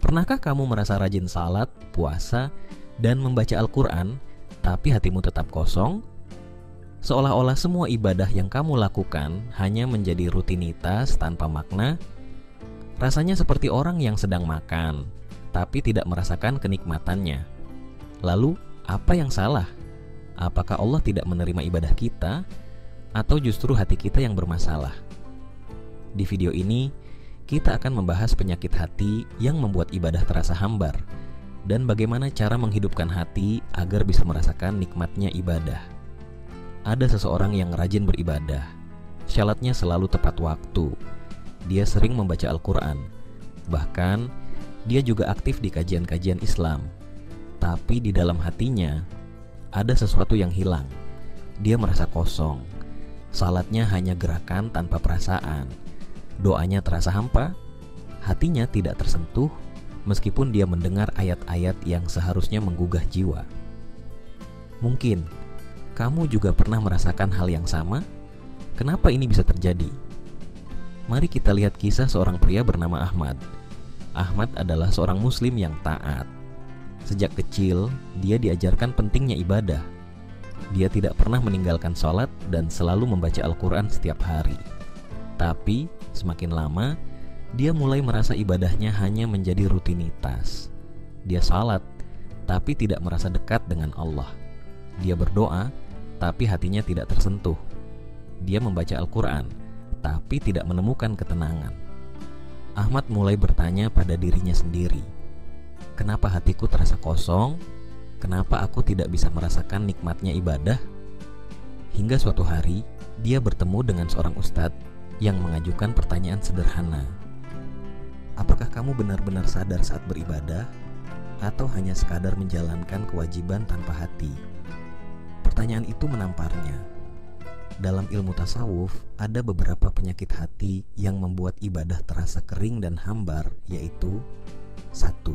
Pernahkah kamu merasa rajin salat, puasa, dan membaca Al-Quran, tapi hatimu tetap kosong? Seolah-olah semua ibadah yang kamu lakukan hanya menjadi rutinitas tanpa makna. Rasanya seperti orang yang sedang makan, tapi tidak merasakan kenikmatannya. Lalu, apa yang salah? Apakah Allah tidak menerima ibadah kita, atau justru hati kita yang bermasalah? Di video ini, kita akan membahas penyakit hati yang membuat ibadah terasa hambar, dan bagaimana cara menghidupkan hati agar bisa merasakan nikmatnya ibadah. Ada seseorang yang rajin beribadah, syaratnya selalu tepat waktu. Dia sering membaca Al-Quran, bahkan dia juga aktif di kajian-kajian Islam. Tapi di dalam hatinya ada sesuatu yang hilang. Dia merasa kosong. Salatnya hanya gerakan tanpa perasaan. Doanya terasa hampa. Hatinya tidak tersentuh meskipun dia mendengar ayat-ayat yang seharusnya menggugah jiwa. Mungkin kamu juga pernah merasakan hal yang sama. Kenapa ini bisa terjadi? Mari kita lihat kisah seorang pria bernama Ahmad. Ahmad adalah seorang muslim yang taat. Sejak kecil, dia diajarkan pentingnya ibadah. Dia tidak pernah meninggalkan sholat dan selalu membaca Al-Quran setiap hari. Tapi, semakin lama, dia mulai merasa ibadahnya hanya menjadi rutinitas. Dia sholat, tapi tidak merasa dekat dengan Allah. Dia berdoa, tapi hatinya tidak tersentuh. Dia membaca Al-Quran, tapi tidak menemukan ketenangan. Ahmad mulai bertanya pada dirinya sendiri, kenapa hatiku terasa kosong? Kenapa aku tidak bisa merasakan nikmatnya ibadah? Hingga suatu hari, dia bertemu dengan seorang ustadz yang mengajukan pertanyaan sederhana. Apakah kamu benar-benar sadar saat beribadah? Atau hanya sekadar menjalankan kewajiban tanpa hati? Pertanyaan itu menamparnya. Dalam ilmu tasawuf, ada beberapa penyakit hati yang membuat ibadah terasa kering dan hambar, yaitu 1.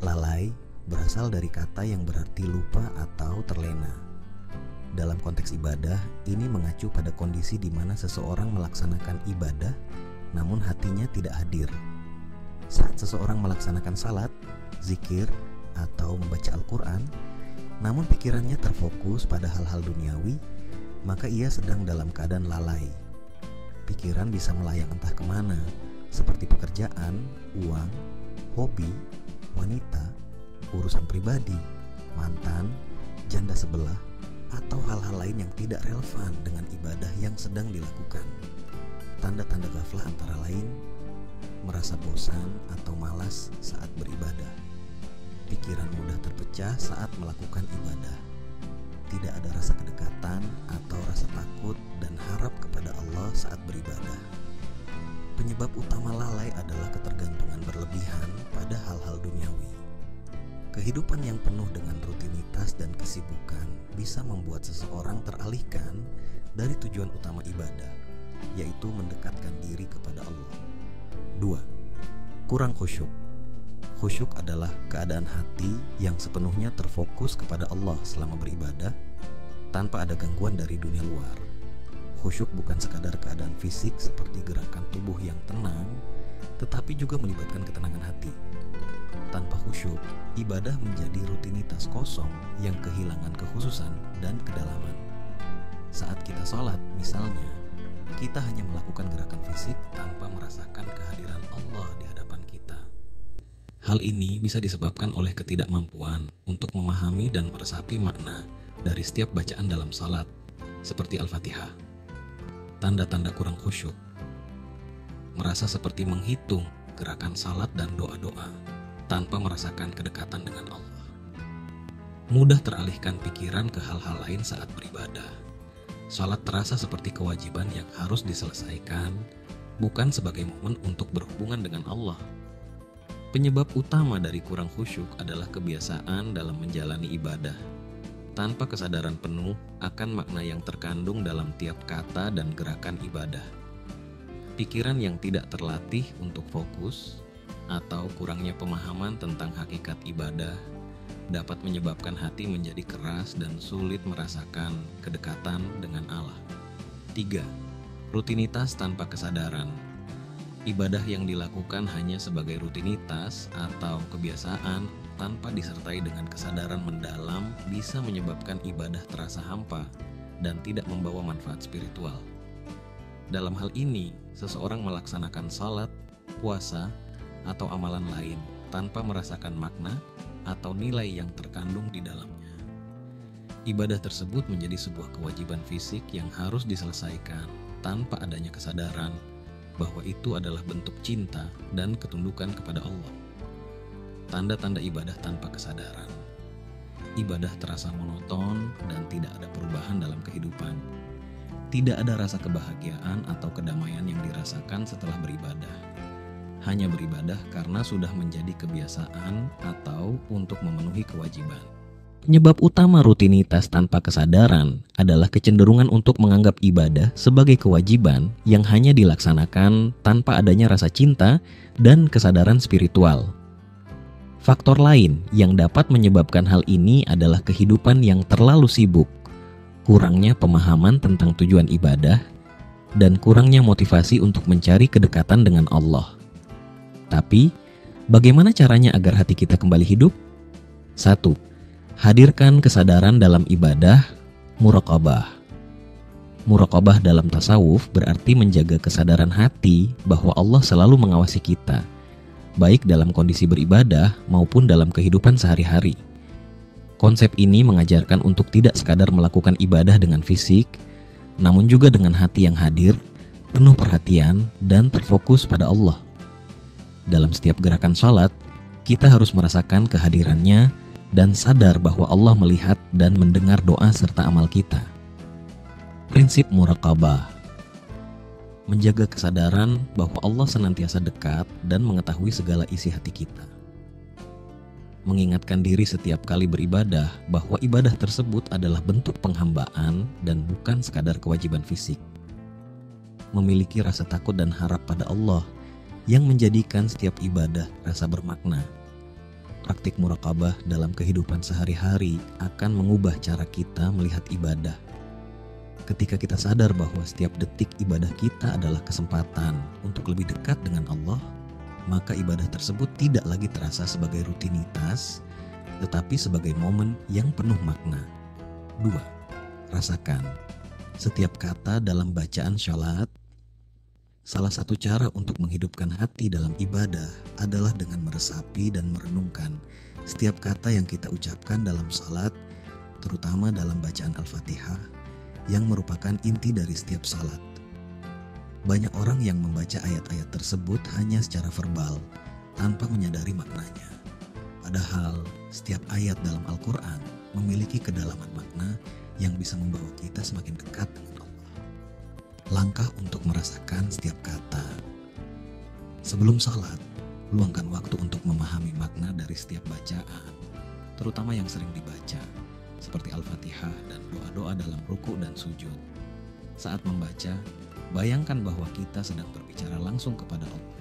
Lalai berasal dari kata yang berarti lupa atau terlena. Dalam konteks ibadah, ini mengacu pada kondisi di mana seseorang melaksanakan ibadah, namun hatinya tidak hadir. Saat seseorang melaksanakan salat, zikir, atau membaca Al-Quran, namun pikirannya terfokus pada hal-hal duniawi, maka ia sedang dalam keadaan lalai. Pikiran bisa melayang entah kemana, seperti pekerjaan, uang, hobi, wanita, urusan pribadi, mantan, janda sebelah, atau hal-hal lain yang tidak relevan dengan ibadah yang sedang dilakukan. Tanda-tanda ghaflah antara lain merasa bosan atau malas saat beribadah. Pikiran mudah terpecah saat melakukan ibadah. Tidak ada rasa kedekatan atau rasa takut dan harap kepada Allah saat beribadah. Penyebab utama lalai adalah ketergantungan berlebihan pada hal-hal duniawi. Kehidupan yang penuh dengan rutinitas dan kesibukan bisa membuat seseorang teralihkan dari tujuan utama ibadah, yaitu mendekatkan diri kepada Allah. 2. Kurang khusyuk. Khusyuk adalah keadaan hati yang sepenuhnya terfokus kepada Allah selama beribadah, tanpa ada gangguan dari dunia luar. Khusyuk bukan sekadar keadaan fisik seperti gerakan tubuh yang tenang, tetapi juga melibatkan ketenangan hati. Tanpa khusyuk, ibadah menjadi rutinitas kosong yang kehilangan kekhususan dan kedalaman. Saat kita sholat, misalnya, kita hanya melakukan gerakan fisik tanpa merasakan kehadiran Allah di hadapan kita. Hal ini bisa disebabkan oleh ketidakmampuan untuk memahami dan meresapi makna dari setiap bacaan dalam sholat, seperti Al-Fatihah. Tanda-tanda kurang khusyuk: merasa seperti menghitung gerakan salat dan doa-doa tanpa merasakan kedekatan dengan Allah. Mudah teralihkan pikiran ke hal-hal lain saat beribadah. Salat terasa seperti kewajiban yang harus diselesaikan, bukan sebagai momen untuk berhubungan dengan Allah. Penyebab utama dari kurang khusyuk adalah kebiasaan dalam menjalani ibadah, tanpa kesadaran penuh akan makna yang terkandung dalam tiap kata dan gerakan ibadah. Pikiran yang tidak terlatih untuk fokus atau kurangnya pemahaman tentang hakikat ibadah dapat menyebabkan hati menjadi keras dan sulit merasakan kedekatan dengan Allah. 3. Rutinitas tanpa kesadaran. Ibadah yang dilakukan hanya sebagai rutinitas atau kebiasaan tanpa disertai dengan kesadaran mendalam bisa menyebabkan ibadah terasa hampa dan tidak membawa manfaat spiritual. Dalam hal ini, seseorang melaksanakan salat, puasa, atau amalan lain tanpa merasakan makna atau nilai yang terkandung di dalamnya. Ibadah tersebut menjadi sebuah kewajiban fisik yang harus diselesaikan tanpa adanya kesadaran bahwa itu adalah bentuk cinta dan ketundukan kepada Allah. Tanda-tanda ibadah tanpa kesadaran. Ibadah terasa monoton dan tidak ada perubahan dalam kehidupan. Tidak ada rasa kebahagiaan atau kedamaian yang dirasakan setelah beribadah. Hanya beribadah karena sudah menjadi kebiasaan atau untuk memenuhi kewajiban. Penyebab utama rutinitas tanpa kesadaran adalah kecenderungan untuk menganggap ibadah sebagai kewajiban yang hanya dilaksanakan tanpa adanya rasa cinta dan kesadaran spiritual. Faktor lain yang dapat menyebabkan hal ini adalah kehidupan yang terlalu sibuk, kurangnya pemahaman tentang tujuan ibadah, dan kurangnya motivasi untuk mencari kedekatan dengan Allah. Tapi, bagaimana caranya agar hati kita kembali hidup? 1. Hadirkan kesadaran dalam ibadah, muraqabah. Muraqabah dalam tasawuf berarti menjaga kesadaran hati bahwa Allah selalu mengawasi kita, baik dalam kondisi beribadah maupun dalam kehidupan sehari-hari. Konsep ini mengajarkan untuk tidak sekadar melakukan ibadah dengan fisik, namun juga dengan hati yang hadir, penuh perhatian, dan terfokus pada Allah. Dalam setiap gerakan salat, kita harus merasakan kehadirannya dan sadar bahwa Allah melihat dan mendengar doa serta amal kita. Prinsip muraqabah. Menjaga kesadaran bahwa Allah senantiasa dekat dan mengetahui segala isi hati kita. Mengingatkan diri setiap kali beribadah bahwa ibadah tersebut adalah bentuk penghambaan dan bukan sekadar kewajiban fisik. Memiliki rasa takut dan harap pada Allah yang menjadikan setiap ibadah rasa bermakna. Praktik muraqabah dalam kehidupan sehari-hari akan mengubah cara kita melihat ibadah. Ketika kita sadar bahwa setiap detik ibadah kita adalah kesempatan untuk lebih dekat dengan Allah, maka ibadah tersebut tidak lagi terasa sebagai rutinitas, tetapi sebagai momen yang penuh makna. 2. Rasakan setiap kata dalam bacaan syalat. Salah satu cara untuk menghidupkan hati dalam ibadah adalah dengan meresapi dan merenungkan setiap kata yang kita ucapkan dalam salat, terutama dalam bacaan Al-Fatihah, yang merupakan inti dari setiap salat. Banyak orang yang membaca ayat-ayat tersebut hanya secara verbal, tanpa menyadari maknanya. Padahal, setiap ayat dalam Al-Quran memiliki kedalaman makna yang bisa membawa kita semakin dekat dengan Allah. Langkah untuk merasakan setiap kata. Sebelum salat, luangkan waktu untuk memahami makna dari setiap bacaan, terutama yang sering dibaca, seperti Al-Fatihah dan doa-doa dalam ruku dan sujud. Saat membaca, bayangkan bahwa kita sedang berbicara langsung kepada Allah,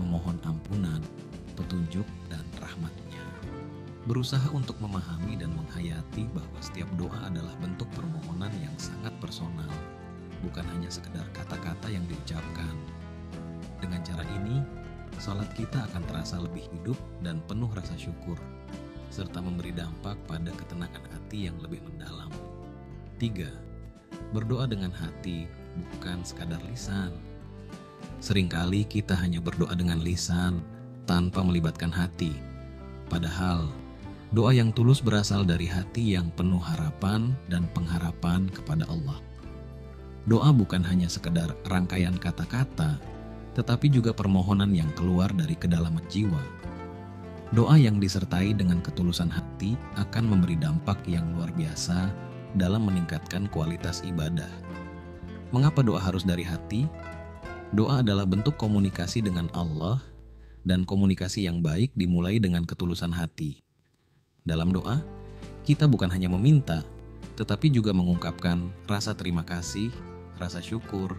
memohon ampunan, petunjuk, dan rahmat-Nya. Berusaha untuk memahami dan menghayati bahwa setiap doa adalah bentuk permohonan yang sangat personal, bukan hanya sekedar kata-kata yang diucapkan. Dengan cara ini, salat kita akan terasa lebih hidup dan penuh rasa syukur, serta memberi dampak pada ketenangan hati yang lebih mendalam. 3. Berdoa dengan hati, bukan sekadar lisan. Seringkali kita hanya berdoa dengan lisan, tanpa melibatkan hati. Padahal, doa yang tulus berasal dari hati yang penuh harapan dan pengharapan kepada Allah. Doa bukan hanya sekedar rangkaian kata-kata, tetapi juga permohonan yang keluar dari kedalaman jiwa. Doa yang disertai dengan ketulusan hati akan memberi dampak yang luar biasa dalam meningkatkan kualitas ibadah. Mengapa doa harus dari hati? Doa adalah bentuk komunikasi dengan Allah, dan komunikasi yang baik dimulai dengan ketulusan hati. Dalam doa, kita bukan hanya meminta, tetapi juga mengungkapkan rasa terima kasih, rasa syukur,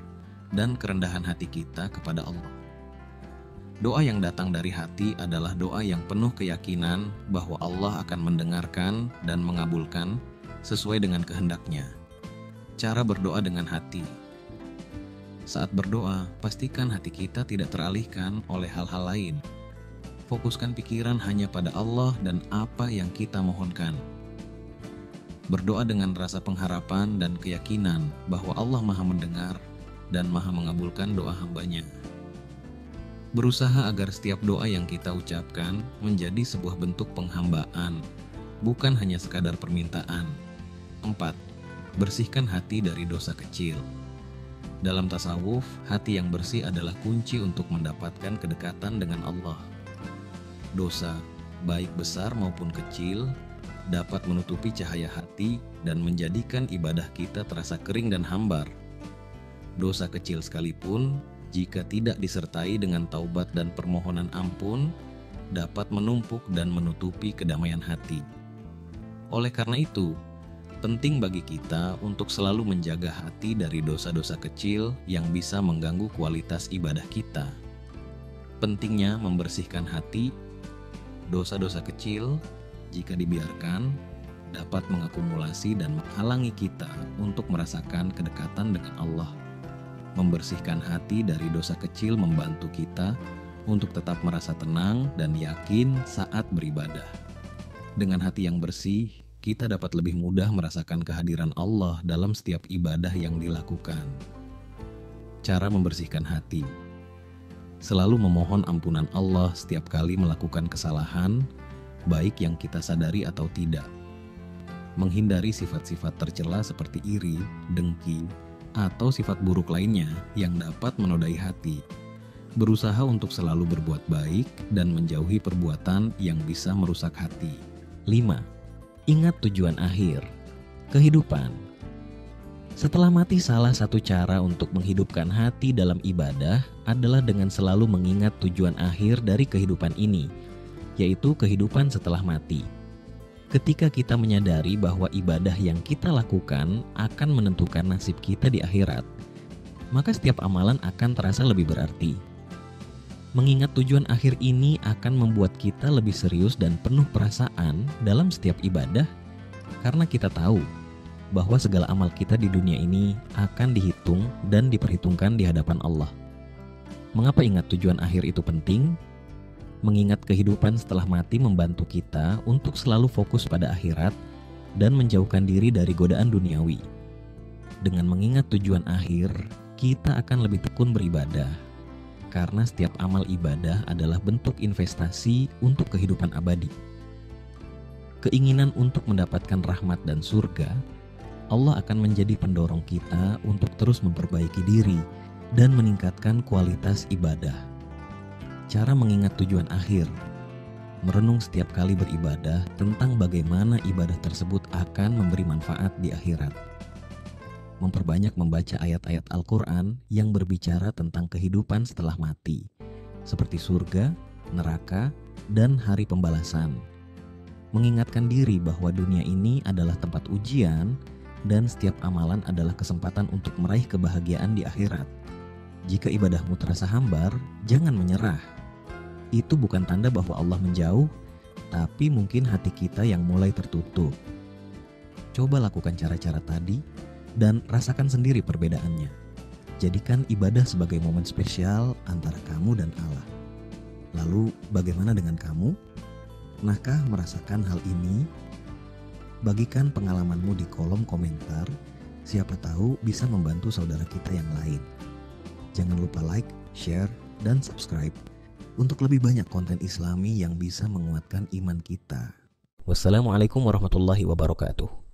dan kerendahan hati kita kepada Allah. Doa yang datang dari hati adalah doa yang penuh keyakinan bahwa Allah akan mendengarkan dan mengabulkan sesuai dengan kehendak-Nya. Cara berdoa dengan hati. Saat berdoa, pastikan hati kita tidak teralihkan oleh hal-hal lain. Fokuskan pikiran hanya pada Allah dan apa yang kita mohonkan. Berdoa dengan rasa pengharapan dan keyakinan bahwa Allah Maha mendengar dan Maha mengabulkan doa hambanya. Berusaha agar setiap doa yang kita ucapkan menjadi sebuah bentuk penghambaan, bukan hanya sekadar permintaan. 4. Bersihkan hati dari dosa kecil. Dalam tasawuf, hati yang bersih adalah kunci untuk mendapatkan kedekatan dengan Allah. Dosa, baik besar maupun kecil, dapat menutupi cahaya hati dan menjadikan ibadah kita terasa kering dan hambar. Dosa kecil sekalipun, jika tidak disertai dengan taubat dan permohonan ampun, dapat menumpuk dan menutupi kedamaian hati. Oleh karena itu, penting bagi kita untuk selalu menjaga hati dari dosa-dosa kecil yang bisa mengganggu kualitas ibadah kita. Pentingnya membersihkan hati. Dosa-dosa kecil, jika dibiarkan, dapat mengakumulasi dan menghalangi kita untuk merasakan kedekatan dengan Allah. Membersihkan hati dari dosa kecil membantu kita untuk tetap merasa tenang dan yakin saat beribadah. Dengan hati yang bersih, kita dapat lebih mudah merasakan kehadiran Allah dalam setiap ibadah yang dilakukan. Cara membersihkan hati: selalu memohon ampunan Allah setiap kali melakukan kesalahan, baik yang kita sadari atau tidak. Menghindari sifat-sifat tercela seperti iri, dengki, atau sifat buruk lainnya yang dapat menodai hati. Berusaha untuk selalu berbuat baik dan menjauhi perbuatan yang bisa merusak hati. 5. Ingat tujuan akhir, kehidupan. Setelah mati, salah satu cara untuk menghidupkan hati dalam ibadah adalah dengan selalu mengingat tujuan akhir dari kehidupan ini, yaitu kehidupan setelah mati. Ketika kita menyadari bahwa ibadah yang kita lakukan akan menentukan nasib kita di akhirat, maka setiap amalan akan terasa lebih berarti. Mengingat tujuan akhir ini akan membuat kita lebih serius dan penuh perasaan dalam setiap ibadah, karena kita tahu bahwa segala amal kita di dunia ini akan dihitung dan diperhitungkan di hadapan Allah. Mengapa ingat tujuan akhir itu penting? Mengingat kehidupan setelah mati membantu kita untuk selalu fokus pada akhirat dan menjauhkan diri dari godaan duniawi. Dengan mengingat tujuan akhir, kita akan lebih tekun beribadah, karena setiap amal ibadah adalah bentuk investasi untuk kehidupan abadi. Keinginan untuk mendapatkan rahmat dan surga, Allah akan menjadi pendorong kita untuk terus memperbaiki diri dan meningkatkan kualitas ibadah. Cara mengingat tujuan akhir: merenung setiap kali beribadah tentang bagaimana ibadah tersebut akan memberi manfaat di akhirat. Memperbanyak membaca ayat-ayat Al-Quran yang berbicara tentang kehidupan setelah mati, seperti surga, neraka, dan hari pembalasan. Mengingatkan diri bahwa dunia ini adalah tempat ujian dan setiap amalan adalah kesempatan untuk meraih kebahagiaan di akhirat. Jika ibadahmu terasa hambar, jangan menyerah. Itu bukan tanda bahwa Allah menjauh, tapi mungkin hati kita yang mulai tertutup. Coba lakukan cara-cara tadi dan rasakan sendiri perbedaannya. Jadikan ibadah sebagai momen spesial antara kamu dan Allah. Lalu bagaimana dengan kamu? Pernahkah merasakan hal ini? Bagikan pengalamanmu di kolom komentar. Siapa tahu bisa membantu saudara kita yang lain. Jangan lupa like, share, dan subscribe untuk lebih banyak konten Islami yang bisa menguatkan iman kita. Wassalamualaikum warahmatullahi wabarakatuh.